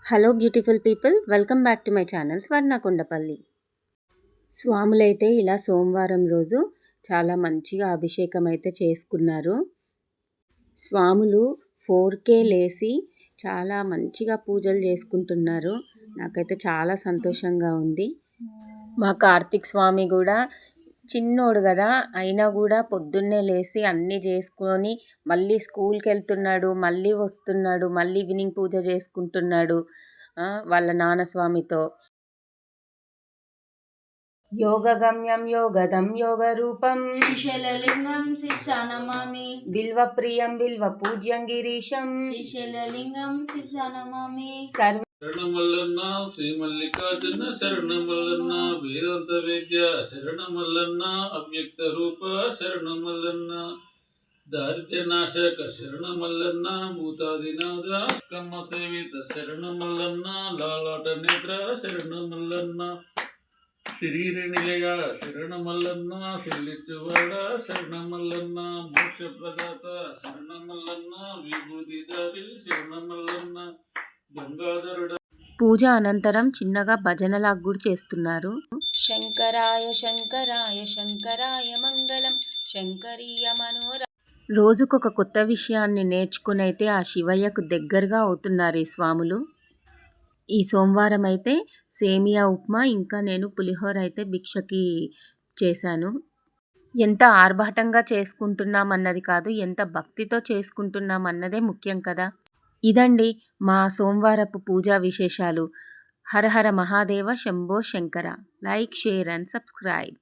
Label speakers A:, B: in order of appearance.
A: Hello beautiful people, welcome back to my channel స్వర్ణకొండపల్లి. స్వాములైతే ఇలా సోమవారం రోజు చాలా మంచిగా అభిషేకం అయితే చేసుకున్నారు. స్వాములు 4K లేసి చాలా మంచిగా పూజలు చేసుకుంటున్నారు. నాకైతే చాలా సంతోషంగా ఉంది. మా కార్తీక్ స్వామి కూడా చిన్నోడు కదా, అయినా కూడా పొద్దున్నే లేచి అన్నీ చేసుకొని మళ్ళీ స్కూల్కి వెళ్తున్నాడు, మళ్ళీ వస్తున్నాడు, మళ్ళీ ఈవినింగ్ పూజ చేసుకుంటున్నాడు వాళ్ళ నాన్న స్వామితో. యోగగమ్యం యోగదం యోగరూపం
B: శ్రీశైలలింగం శిర్షానమామి
A: బిల్వ ప్రియం బిల్వ పూజ్యం గిరీశం
B: శ్రీశైలలింగం శిర్షానమామి
A: సర్వ
C: శరణమల్లన్న శ్రీ మల్లికార్జున శరణమల్లన్న వేదాంత వేద్య శరణమల్లన్న అవ్యక్త రూప శరణమల్లన్న దారిద్ర్య నాశక శరణమల్లన్న భూతాదినాథ కమ్మ సేవిత శరణమల్లన్న లాలాట నేత్ర శరణమల్లన్న శరీర నిలయ శరణమల్లన్న సిల్లిచ్చువాడ శరణమల్లన్న మోక్ష ప్రదాత శరణమల్లన్న విభూతిదారి శరణమల్లన్న
A: పూజ అనంతరం చిన్నగా భజనలాగా కూడా చేస్తున్నారు. శంకరాయ శంకరాయ శంకరాయ మంగళం శంకరీయ మనోర. రోజుకొక కొత్త విషయాన్ని నేర్చుకునైతే ఆ శివయ్యకు దగ్గరగా అవుతున్నారు ఈ స్వాములు. ఈ సోమవారం అయితే సేమియా ఉప్మా ఇంకా నేను పులిహోర అయితే భిక్షకి చేశాను. ఎంత ఆర్భాటంగా చేసుకుంటున్నాం అన్నది కాదు, ఎంత భక్తితో చేసుకుంటున్నాం అన్నదే ముఖ్యం కదా. ఇదండి మా సోమవారపు పూజా విశేషాలు. హర హర మహాదేవ శంభో శంకర. Like, share and subscribe.